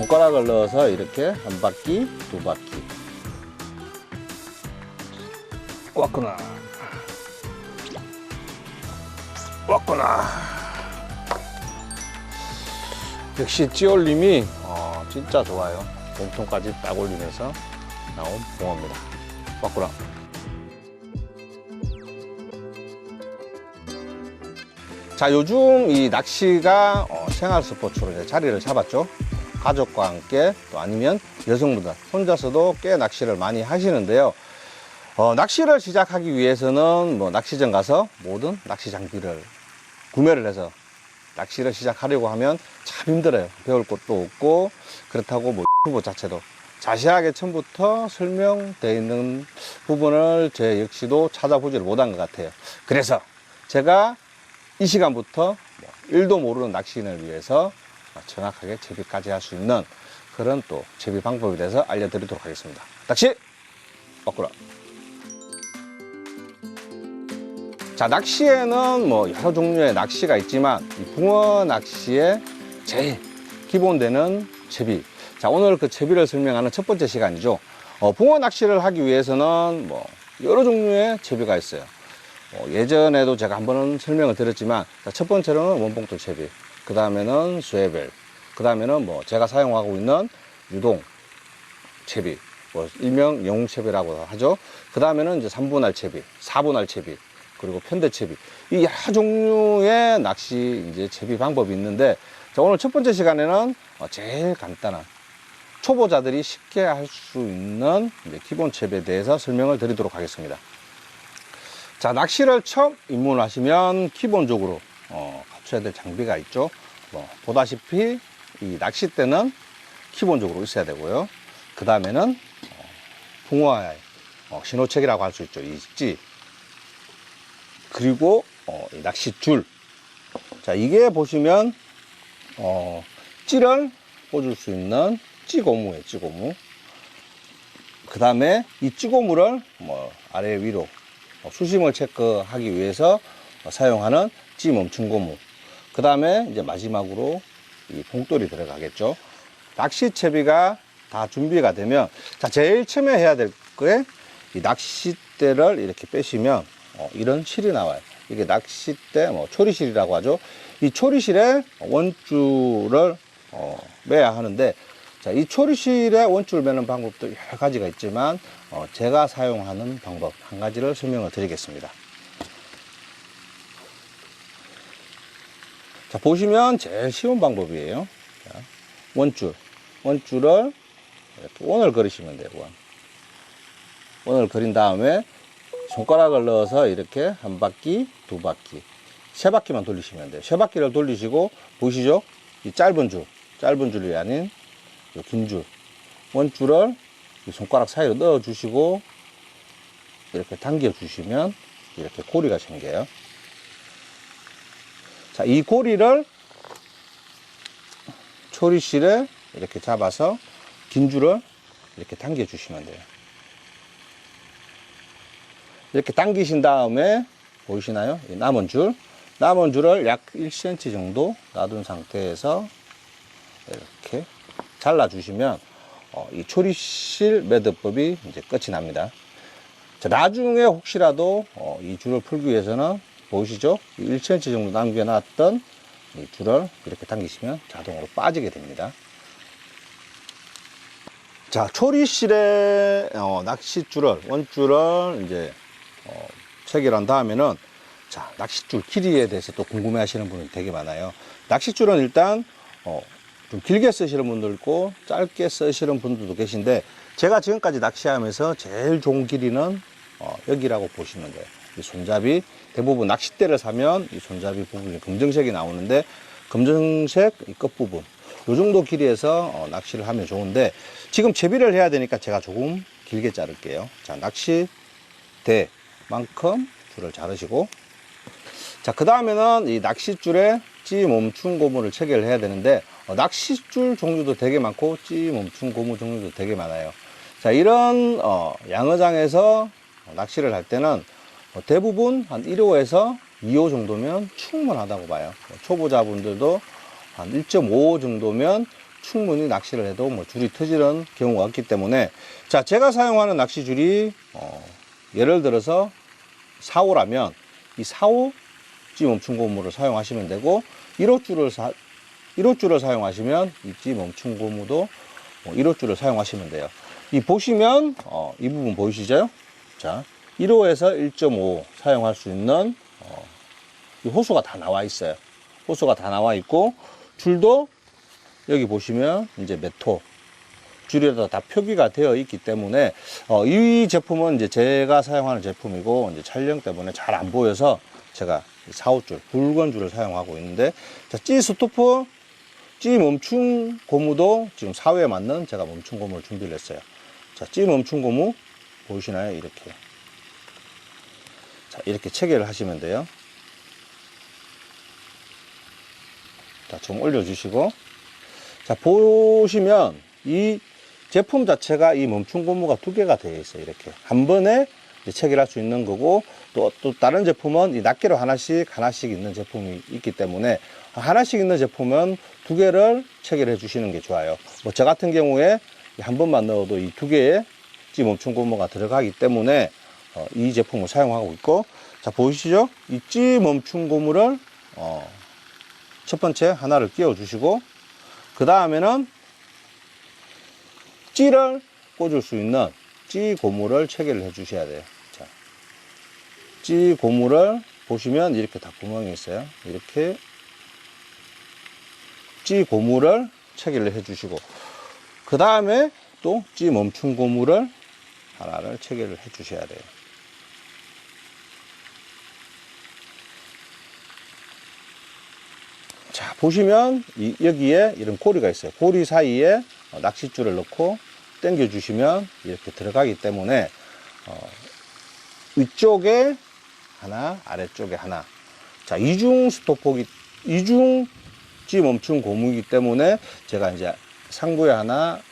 손가락을 넣어서 이렇게 한 바퀴, 두 바퀴. 왔구나. 왔구나. 역시 찌올림이 진짜 좋아요. 몸통까지 딱 올리면서 나온 붕어입니다. 왔구나. 자, 요즘 이 낚시가 생활 스포츠로 이제 자리를 잡았죠. 가족과 함께 또 아니면 여성분들 혼자서도 꽤 낚시를 많이 하시는데요. 낚시를 시작하기 위해서는 뭐 낚시장 가서 모든 낚시 장비를 구매를 해서 낚시를 시작하려고 하면 참 힘들어요. 배울 것도 없고, 그렇다고 뭐 유튜브 자체도 자세하게 처음부터 설명되어 있는 부분을 제 역시도 찾아보지를 못한 것 같아요. 그래서 제가 이 시간부터 뭐 1도 모르는 낚시인을 위해서 정확하게 채비까지 할 수 있는 그런 또 채비 방법에 대해서 알려드리도록 하겠습니다. 낚시 왔구나. 자, 낚시에는 뭐 여러 종류의 낚시가 있지만 이 붕어 낚시의 제일 기본되는 채비. 자, 오늘 그 채비를 설명하는 첫 번째 시간이죠. 붕어 낚시를 하기 위해서는 뭐 여러 종류의 채비가 있어요. 예전에도 제가 한번은 설명을 드렸지만, 자, 첫 번째로는 원봉돌 채비, 그 다음에는 스웨벨, 그 다음에는 뭐 제가 사용하고 있는 유동 채비, 뭐 일명 영웅 채비라고 하죠. 그 다음에는 이제 3분할 채비, 4분할 채비, 그리고 편대 채비, 이 여러 종류의 낚시 이제 채비 방법이 있는데, 자, 오늘 첫 번째 시간에는 제일 간단한 초보자들이 쉽게 할 수 있는 기본 채비에 대해서 설명을 드리도록 하겠습니다. 자, 낚시를 처음 입문하시면 기본적으로 갖춰야 될 장비가 있죠. 보다시피 이 낚싯대는 기본적으로 있어야 되고요. 그 다음에는 붕어의 신호책이라고 할 수 있죠. 이 찌. 그리고 이 낚싯줄. 자, 이게 보시면 찌를 꽂을 수 있는 찌고무예요. 찌고무. 그 다음에 이 찌고무를 아래 위로 수심을 체크하기 위해서 사용하는 찌 멈춤고무. 그 다음에 이제 마지막으로 이 봉돌이 들어가겠죠. 낚시 채비가 다 준비가 되면, 자, 제일 처음에 해야 될 거에 이 낚싯대를 이렇게 빼시면 이런 실이 나와요. 이게 낚싯대 초리실이라고 하죠. 이 초리실에 원줄을 매야 하는데, 자, 이 초리실에 원줄 매는 방법도 여러 가지가 있지만 제가 사용하는 방법 한 가지를 설명을 드리겠습니다. 자, 보시면 제일 쉬운 방법이에요. 자, 원줄을 이렇게 원을 그리시면 돼요. 원을 그린 다음에 손가락을 넣어서 이렇게 한 바퀴, 두 바퀴, 세 바퀴만 돌리시면 돼요. 세 바퀴를 돌리시고, 보이시죠? 이 짧은 줄이 아닌 이 긴 줄, 원줄을 이 손가락 사이로 넣어 주시고 이렇게 당겨 주시면 이렇게 고리가 생겨요. 자, 이 고리를 초리실에 이렇게 잡아서 긴 줄을 이렇게 당겨 주시면 돼요. 이렇게 당기신 다음에 보이시나요? 이 남은 줄을 약 1cm 정도 놔둔 상태에서 이렇게 잘라 주시면 이 초리실 매듭법이 이제 끝이 납니다. 자, 나중에 혹시라도 이 줄을 풀기 위해서는 보이시죠? 1cm 정도 남겨놨던 이 줄을 이렇게 당기시면 자동으로 빠지게 됩니다. 자, 초리실에 낚싯줄을, 원줄을 이제 체결한 다음에는, 자, 낚싯줄 길이에 대해서 또 궁금해 하시는 분이 되게 많아요. 낚싯줄은 일단 좀 길게 쓰시는 분도 있고 짧게 쓰시는 분들도 계신데, 제가 지금까지 낚시하면서 제일 좋은 길이는 여기라고 보시면 돼요. 이 손잡이, 대부분 낚싯대를 사면 이 손잡이 부분이 검정색이 나오는데, 검정색 이 끝부분, 요 정도 길이에서 낚시를 하면 좋은데, 지금 채비를 해야 되니까 제가 조금 길게 자를게요. 자, 낚싯대만큼 줄을 자르시고, 자, 그 다음에는 이 낚싯줄에 찌 멈춤 고무를 체결을 해야 되는데, 낚싯줄 종류도 되게 많고 찌 멈춤 고무 종류도 되게 많아요. 자, 이런 양어장에서 낚시를 할 때는 대부분 한 1호에서 2호 정도면 충분하다고 봐요. 초보자분들도 한 1.5호 정도면 충분히 낚시를 해도 뭐 줄이 터지는 경우가 없기 때문에, 자, 제가 사용하는 낚시줄이 예를 들어서 4호라면 이 4호 찌멈춘 고무를 사용하시면 되고, 1호줄을 사용하시면 이 찌멈춘 고무도 1호줄을 사용하시면 돼요. 이 보시면 이 부분 보이시죠? 자, 1호에서 1.5 사용할 수 있는 이 호수가 다 나와 있어요. 호수가 다 나와 있고, 줄도 여기 보시면 이제 몇 호 줄에다 다 표기가 되어 있기 때문에 이 제품은 이제 제가 사용하는 제품이고, 이제 촬영 때문에 잘 안 보여서 제가 4호줄 붉은 줄을 사용하고 있는데, 자, 찌 스토퍼 찌 멈춤 고무도 지금 4호에 맞는 제가 멈춤 고무를 준비를 했어요. 자, 찌 멈춤 고무 보이시나요? 이렇게. 자, 이렇게 체결을 하시면 돼요. 자, 좀 올려주시고. 자, 보시면 이 제품 자체가 이 멈춤 고무가 두 개가 되어 있어요. 이렇게. 한 번에 체결할 수 있는 거고, 또 다른 제품은 이 낱개로 하나씩 있는 제품이 있기 때문에, 하나씩 있는 제품은 두 개를 체결해 주시는 게 좋아요. 뭐 저 같은 경우에 한 번만 넣어도 이 두 개의 찌 멈춤 고무가 들어가기 때문에 이 제품을 사용하고 있고, 자, 보이시죠? 이 찌 멈춤 고무를 첫 번째 하나를 끼워 주시고, 그 다음에는 찌를 꽂을 수 있는 찌 고무를 체결을 해 주셔야 돼요. 자, 찌 고무를 보시면 이렇게 다 구멍이 있어요. 이렇게 찌 고무를 체결을 해 주시고, 그 다음에 또 찌 멈춤 고무를 하나를 체결을 해 주셔야 돼요. 자, 보시면 여기에 이런 고리가 있어요. 고리 사이에 낚싯줄을 넣고 당겨 주시면 이렇게 들어가기 때문에 위쪽에 하나, 아래쪽에 하나. 자, 이중 찌 멈춤 고무이기 때문에 제가 이제 상부에 하나,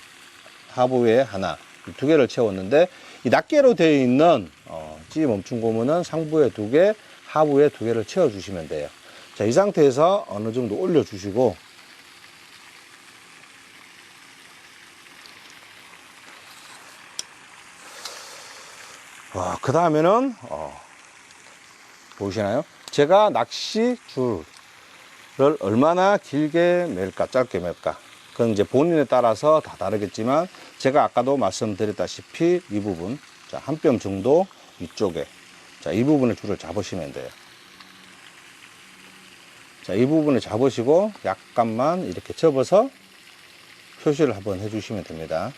하부에 하나, 이 두 개를 채웠는데, 이 낱개로 되어 있는 찌 멈춤 고무는 상부에 두 개, 하부에 두 개를 채워 주시면 돼요. 자, 이 상태에서 어느 정도 올려 주시고, 그 다음에는 보이시나요? 제가 낚시 줄을 얼마나 길게 맬까 짧게 맬까, 그건 이제 본인에 따라서 다 다르겠지만, 제가 아까도 말씀드렸다시피 이 부분, 자, 한 뼘 정도 위쪽에, 자, 이 부분에 줄을 잡으시면 돼요. 자, 이 부분을 잡으시고 약간만 이렇게 접어서 표시를 한번 해주시면 됩니다.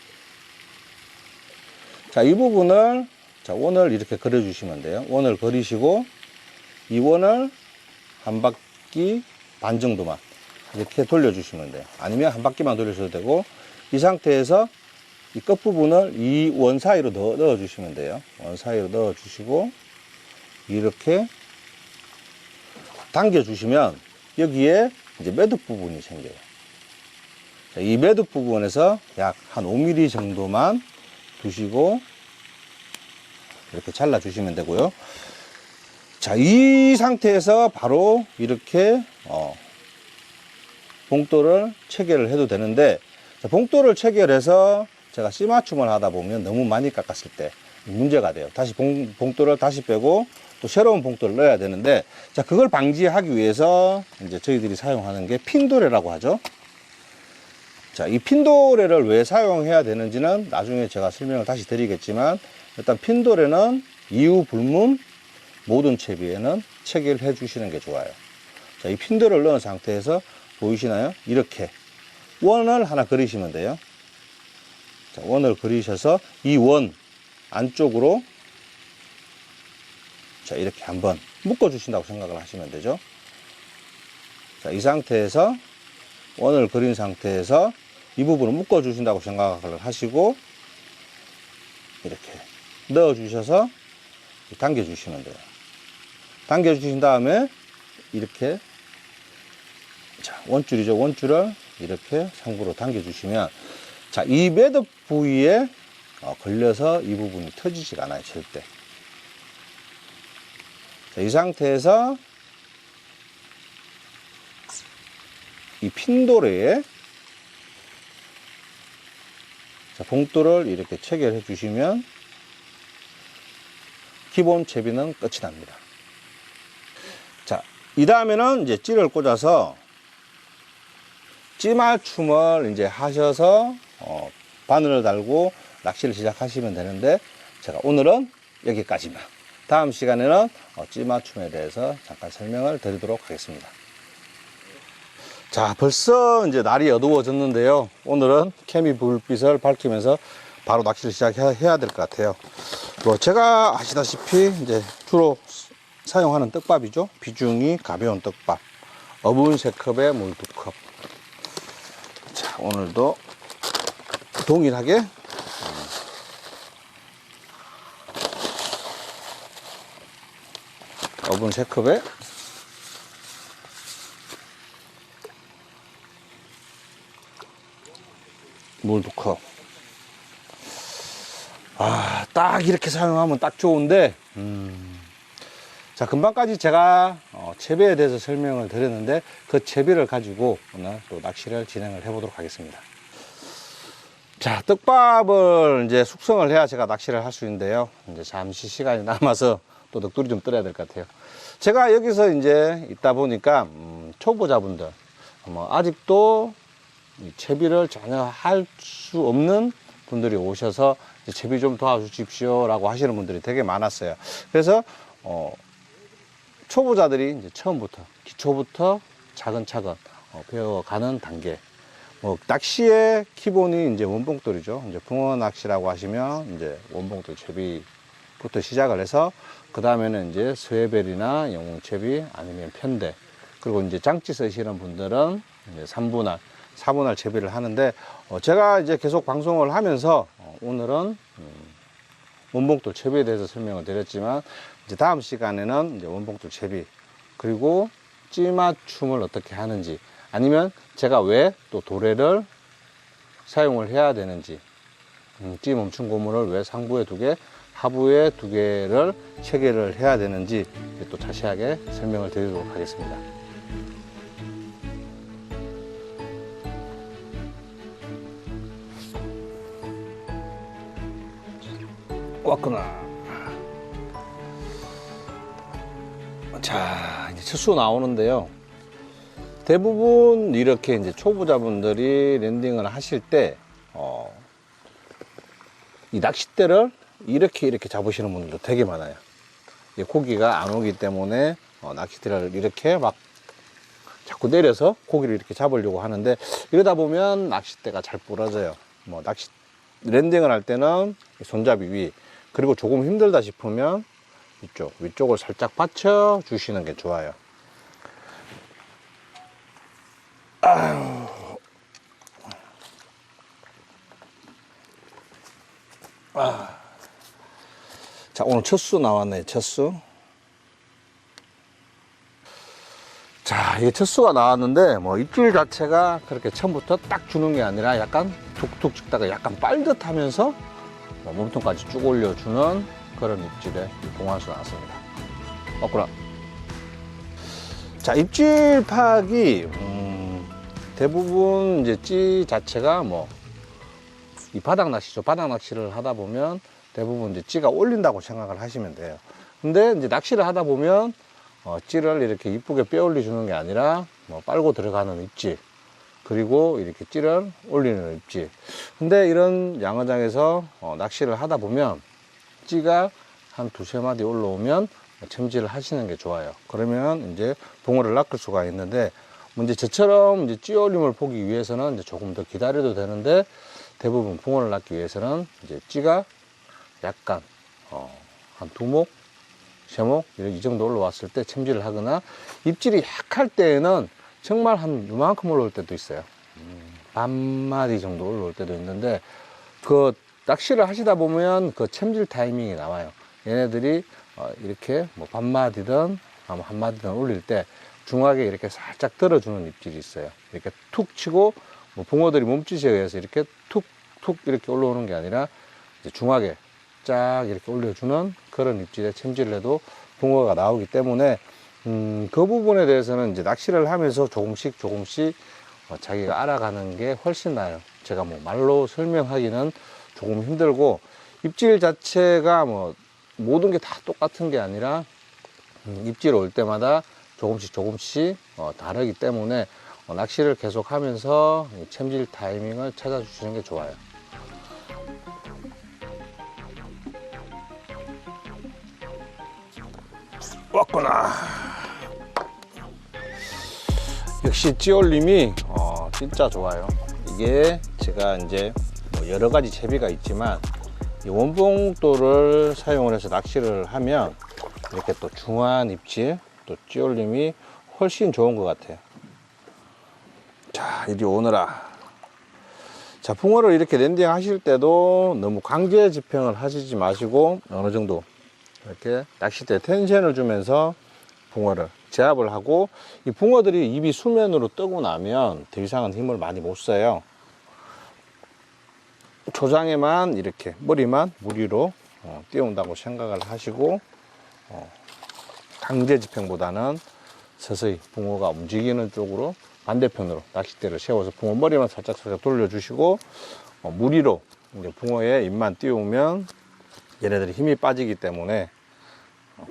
자, 이 부분을, 자, 원을 이렇게 그려주시면 돼요. 원을 그리시고 이 원을 한 바퀴 반 정도만 이렇게 돌려주시면 돼요. 아니면 한 바퀴만 돌려줘도 되고, 이 상태에서 이 끝부분을 이 원 사이로 넣어주시면 돼요. 원 사이로 넣어주시고 이렇게 당겨주시면 여기에 이제 매듭 부분이 생겨요. 자, 이 매듭 부분에서 약 한 5mm 정도만 두시고 이렇게 잘라주시면 되고요. 자, 이 상태에서 바로 이렇게 봉돌을 체결을 해도 되는데, 자, 봉돌을 체결해서 제가 씨맞춤을 하다 보면 너무 많이 깎았을 때 문제가 돼요. 다시 봉돌을 다시 빼고 또 새로운 봉돌을 넣어야 되는데, 자, 그걸 방지하기 위해서 이제 저희들이 사용하는 게 핀도레라고 하죠. 자, 이 핀도레를 왜 사용해야 되는지는 나중에 제가 설명을 다시 드리겠지만, 일단 핀도레는 이유 불문 모든 채비에는 체결해 주시는 게 좋아요. 자, 이 핀도레를 넣은 상태에서 보이시나요? 이렇게 원을 하나 그리시면 돼요. 자, 원을 그리셔서 이 원 안쪽으로, 자, 이렇게 한번 묶어 주신다고 생각을 하시면 되죠. 자, 이 상태에서 원을 그린 상태에서 이 부분을 묶어 주신다고 생각을 하시고 이렇게 넣어 주셔서 당겨 주시면 돼요. 당겨 주신 다음에 이렇게, 자, 원줄이죠. 원줄을 이렇게 상부로 당겨 주시면, 자, 이 매듭 부위에 걸려서 이 부분이 터지지가 않아요, 절대. 자, 이 상태에서 이 핀도레에 자, 봉돌을 이렇게 체결해 주시면 기본 채비는 끝이 납니다. 자, 이 다음에는 이제 찌를 꽂아서 찌맞춤을 이제 하셔서 바늘을 달고 낚시를 시작하시면 되는데, 제가 오늘은 여기까지만. 다음 시간에는 찌맞춤에 대해서 잠깐 설명을 드리도록 하겠습니다. 자, 벌써 이제 날이 어두워졌는데요. 오늘은 케미 불빛을 밝히면서 바로 낚시를 시작해야 될 것 같아요. 뭐 제가 아시다시피 이제 주로 사용하는 떡밥이죠. 비중이 가벼운 떡밥. 어분 3컵에 물 2컵. 자, 오늘도 동일하게 어분 3컵에 물 2컵. 딱 이렇게 사용하면 딱 좋은데, 자, 금방까지 제가 채비에 대해서 설명을 드렸는데, 그 채비를 가지고 오늘 또 낚시를 진행을 해 보도록 하겠습니다. 자, 떡밥을 이제 숙성을 해야 제가 낚시를 할 수 있는데요. 이제 잠시 시간이 남아서 또 넋두리 좀 떨어야 될 것 같아요. 제가 여기서 이제 있다 보니까 초보자분들, 아직도 이 채비를 전혀 할 수 없는 분들이 오셔서 채비 좀 도와주십시오 라고 하시는 분들이 되게 많았어요. 그래서 초보자들이 이제 처음부터 기초부터 차근차근 배워가는 단계. 낚시의 기본이 이제 원봉돌이죠. 이제 붕어 낚시라고 하시면 이제 원봉돌 채비부터 시작을 해서, 그 다음에는 이제 스웨벨이나 영웅채비 아니면 편대, 그리고 이제 장치 쓰시는 분들은 이제 3분할, 4분할 채비를 하는데, 제가 이제 계속 방송을 하면서 오늘은 원봉돌 채비에 대해서 설명을 드렸지만, 이제 다음 시간에는 이제 원봉돌 채비, 그리고 찌맞춤을 어떻게 하는지, 아니면 제가 왜 또 도래를 사용을 해야 되는지, 찌 멈춤 고무를 왜 상부에 2개, 하부에 2개를 체결을 해야 되는지 또 자세하게 설명을 드리도록 하겠습니다. 왔구나. 자, 이제 첫 수 나오는데요. 대부분 이렇게 이제 초보자분들이 랜딩을 하실 때, 이 낚싯대를 이렇게 잡으시는 분들도 되게 많아요. 고기가 안 오기 때문에 낚싯대를 이렇게 막 자꾸 내려서 고기를 이렇게 잡으려고 하는데, 이러다 보면 낚싯대가 잘 부러져요. 랜딩을 할 때는 손잡이 위, 그리고 조금 힘들다 싶으면 위쪽을 살짝 받쳐 주시는 게 좋아요. 자, 오늘 첫 수 나왔네요. 첫 수. 자, 이게 첫 수가 나왔는데, 입질 자체가 그렇게 처음부터 딱 주는 게 아니라 약간 툭툭 찍다가 약간 빨듯 하면서 몸통까지 쭉 올려주는 그런 입질의 봉화수 나왔습니다. 맞구나. 자, 입질 파악이 대부분 이제 찌 자체가 이 바닥 낚시죠. 바닥 낚시를 하다 보면 대부분 이제 찌가 올린다고 생각을 하시면 돼요. 근데 이제 낚시를 하다 보면 찌를 이렇게 이쁘게 빼올려 주는 게 아니라 빨고 들어가는 입질, 그리고 이렇게 찌를 올리는 입질. 근데 이런 양어장에서 낚시를 하다 보면 찌가 한 2~3마디 올라오면 챔질을 하시는 게 좋아요. 그러면 이제 붕어를 낚을 수가 있는데, 이제 저처럼 이제 찌 올림을 보기 위해서는 이제 조금 더 기다려도 되는데, 대부분 붕어를 낚기 위해서는 이제 찌가 약간 한 2목, 3목 이 정도 올라왔을 때 챔질을 하거나, 입질이 약할 때에는 정말 한 이만큼 올라올 때도 있어요. 반마디 정도 올라올 때도 있는데, 그 낚시를 하시다 보면 그 챔질 타이밍이 나와요. 얘네들이 이렇게 반마디든 한 마디든 올릴 때 중하게 이렇게 살짝 들어주는 입질이 있어요. 이렇게 툭 치고 붕어들이 몸짓에 의해서 이렇게 툭툭 이렇게 올라오는 게 아니라 이제 중하게 쫙 이렇게 올려주는 그런 입질에 챔질을 해도 붕어가 나오기 때문에, 그 부분에 대해서는 이제 낚시를 하면서 조금씩 자기가 알아가는 게 훨씬 나아요. 제가 뭐 말로 설명하기는 조금 힘들고, 입질 자체가 뭐 모든 게 다 똑같은 게 아니라 입질 올 때마다 조금씩 다르기 때문에 낚시를 계속 하면서 챔질 타이밍을 찾아주시는 게 좋아요. 왔구나. 역시 찌올림이 진짜 좋아요. 이게 제가 이제 뭐 여러 가지 채비가 있지만 이 원봉돌을 사용을 해서 낚시를 하면 이렇게 또 중한 입질, 또 찌올림이 훨씬 좋은 것 같아요. 자, 이리 오너라. 자, 붕어를 이렇게 랜딩 하실 때도 너무 강제 집행을 하시지 마시고 어느 정도 이렇게 낚싯대에 텐션을 주면서 붕어를 제압을 하고, 이 붕어들이 입이 수면으로 뜨고 나면 더 이상은 힘을 많이 못 써요. 초장에만 이렇게 머리만 무리로 띄운다고 생각을 하시고, 강제 집행보다는 서서히 붕어가 움직이는 쪽으로 반대편으로 낚싯대를 세워서 붕어 머리만 살짝 돌려주시고, 무리로 이제 붕어의 입만 띄우면 얘네들이 힘이 빠지기 때문에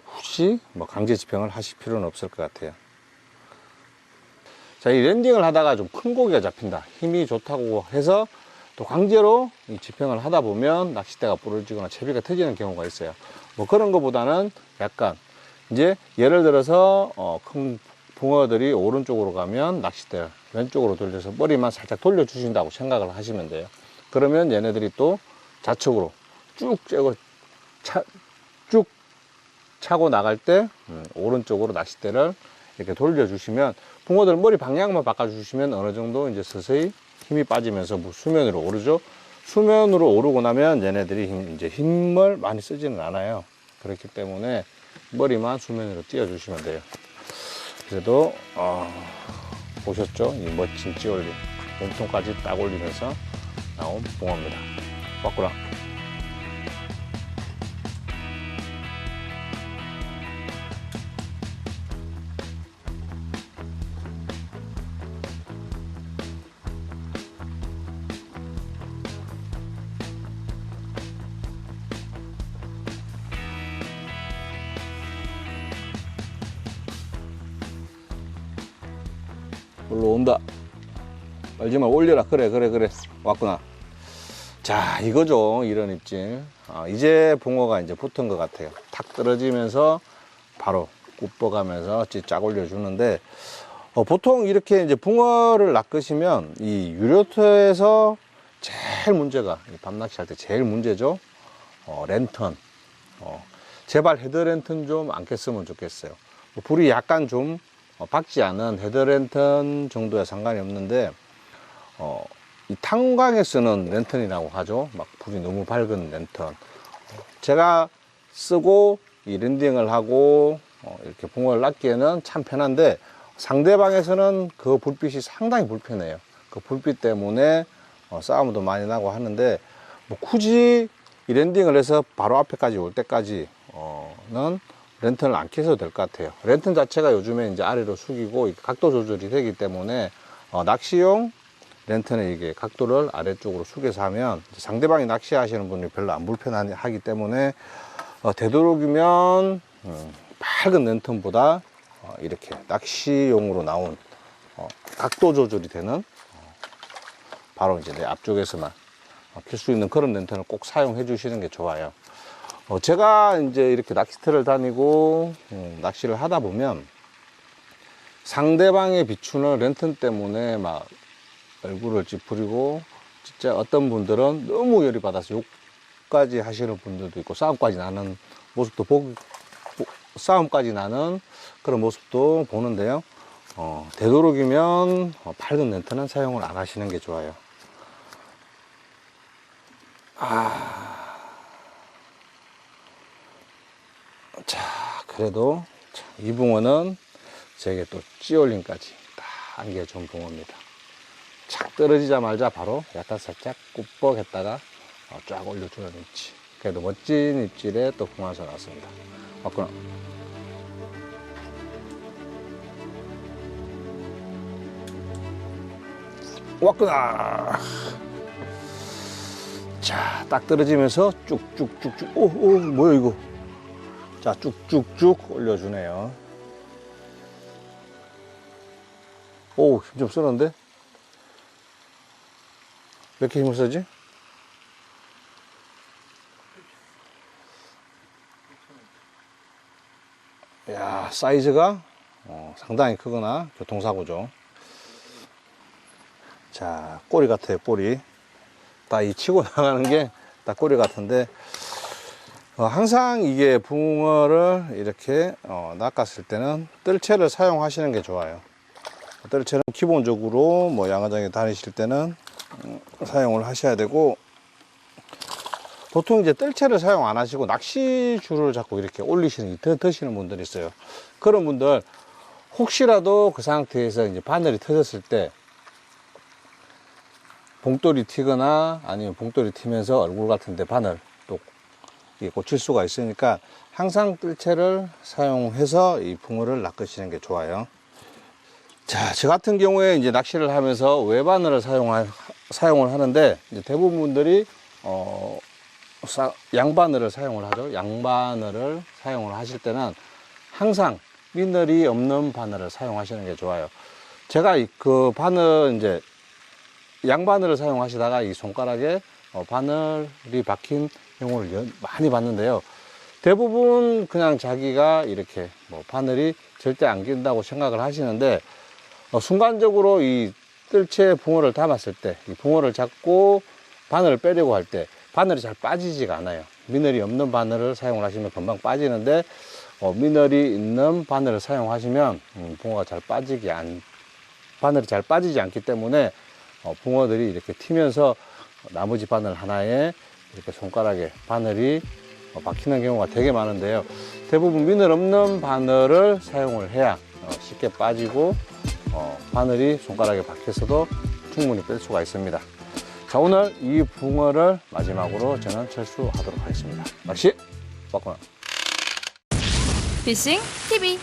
굳이 뭐 강제 집행을 하실 필요는 없을 것 같아요. 자, 이 랜딩을 하다가 좀 큰 고기가 잡힌다, 힘이 좋다고 해서 또 강제로 이 집행을 하다 보면 낚싯대가 부러지거나 채비가 터지는 경우가 있어요. 뭐 그런 것보다는 약간 이제 예를 들어서 큰 붕어들이 오른쪽으로 가면 낚싯대를 왼쪽으로 돌려서 머리만 살짝 돌려주신다고 생각을 하시면 돼요. 그러면 얘네들이 또 좌측으로 쭉 차고 나갈 때 오른쪽으로 낚싯대를 이렇게 돌려주시면, 붕어들 머리 방향만 바꿔주시면 어느 정도 이제 서서히 힘이 빠지면서 수면으로 오르죠. 수면으로 오르고 나면 얘네들이 이제 힘을 많이 쓰지는 않아요. 그렇기 때문에 머리만 수면으로 띄워주시면 돼요. 그래도 보셨죠? 이 멋진 찌올림, 몸통까지 딱 올리면서 나온 붕어입니다. 왔구나. 올라온다. 말지마, 올려라. 그래. 왔구나. 자, 이거죠. 이런 입질. 이제 붕어가 이제 붙은 것 같아요. 탁 떨어지면서 바로 굽어가면서 쫙 올려주는데, 보통 이렇게 이제 붕어를 낚으시면 이 유료터에서 제일 문제가, 밤낚시 할 때 제일 문제죠. 랜턴. 제발 헤드랜턴 좀 안 켰으면 좋겠어요. 불이 약간 좀 밝지 않은 헤드랜턴 정도야 상관이 없는데, 이 탄광에 쓰는 랜턴이라고 하죠. 막 불이 너무 밝은 랜턴. 제가 쓰고 이 랜딩을 하고 이렇게 붕어를 낚기에는 참 편한데, 상대방에서는 그 불빛이 상당히 불편해요. 그 불빛 때문에 싸움도 많이 나고 하는데, 뭐 굳이 이 랜딩을 해서 바로 앞에까지 올 때까지는 랜턴을 안 켜셔도 될 것 같아요. 랜턴 자체가 요즘에 이제 아래로 숙이고 각도 조절이 되기 때문에 낚시용 랜턴의 이게 각도를 아래쪽으로 숙여서 하면 상대방이 낚시하시는 분이 별로 안 불편하기 때문에 되도록이면 밝은 랜턴보다 이렇게 낚시용으로 나온 각도 조절이 되는 바로 이제 내 앞쪽에서만 켤 수 있는 그런 랜턴을 꼭 사용해 주시는 게 좋아요. 제가 이제 이렇게 낚시터를 다니고 낚시를 하다 보면 상대방의 비추는 랜턴 때문에 막 얼굴을 찌푸리고, 진짜 어떤 분들은 너무 열이 받아서 욕까지 하시는 분들도 있고, 싸움까지 나는 모습도 싸움까지 나는 그런 모습도 보는데요. 되도록이면 밝은 랜턴은 사용을 안 하시는 게 좋아요. 자, 그래도 이 붕어는 제게 또 찌올림까지 딱 안겨준 붕어입니다. 착 떨어지자마자 바로 약간 살짝 꾹뻑했다가 쫙 올려주는 입질. 그래도 멋진 입질에 또 붕어가 나왔습니다. 맞구나. 왔구나. 자, 딱 떨어지면서 쭉쭉쭉쭉. 오, 뭐야 이거. 자, 쭉쭉쭉 올려주네요. 오, 힘 좀 쓰는데? 왜 이렇게 힘을 쓰지? 야, 사이즈가 상당히 크구나. 교통사고죠. 자, 꼬리 같아요, 꼬리. 다 이 치고 나가는 게 다 꼬리 같은데, 항상 이게 붕어를 이렇게 낚았을 때는 뜰채를 사용하시는 게 좋아요. 뜰채는 기본적으로 뭐 양어장에 다니실 때는 사용을 하셔야 되고, 보통 이제 뜰채를 사용 안 하시고 낚시줄을 자꾸 이렇게 올리시는, 드시는 분들이 있어요. 그런 분들 혹시라도 그 상태에서 이제 바늘이 터졌을 때 봉돌이 튀거나 아니면 봉돌이 튀면서 얼굴 같은 데 바늘 또 꽂힐 수가 있으니까 항상 뜰채를 사용해서 이 붕어를 낚으시는 게 좋아요. 자, 저 같은 경우에 이제 낚시를 하면서 외바늘을 사용을 하는데, 이제 대부분 분들이 양바늘을 사용을 하죠. 양바늘을 사용을 하실 때는 항상 미늘이 없는 바늘을 사용하시는 게 좋아요. 제가 그 바늘 이제 양바늘을 사용하시다가 이 손가락에 바늘이 박힌 경우를 많이 봤는데요. 대부분 그냥 자기가 이렇게 뭐 바늘이 절대 안 낀다고 생각을 하시는데, 순간적으로 이 뜰채 붕어를 담았을 때, 이 붕어를 잡고 바늘을 빼려고 할 때 바늘이 잘 빠지지가 않아요. 미늘이 없는 바늘을 사용을 하시면 금방 빠지는데, 미늘이 있는 바늘을 사용하시면 붕어가 바늘이 잘 빠지지 않기 때문에 붕어들이 이렇게 튀면서 나머지 바늘 하나에 이렇게 손가락에 바늘이 박히는 경우가 되게 많은데요. 대부분 미늘 없는 바늘을 사용을 해야 쉽게 빠지고 바늘이 손가락에 박혀서도 충분히 뺄 수가 있습니다. 자, 오늘 이 붕어를 마지막으로 저는 철수하도록 하겠습니다. 낚시 왔구나. 피싱 TV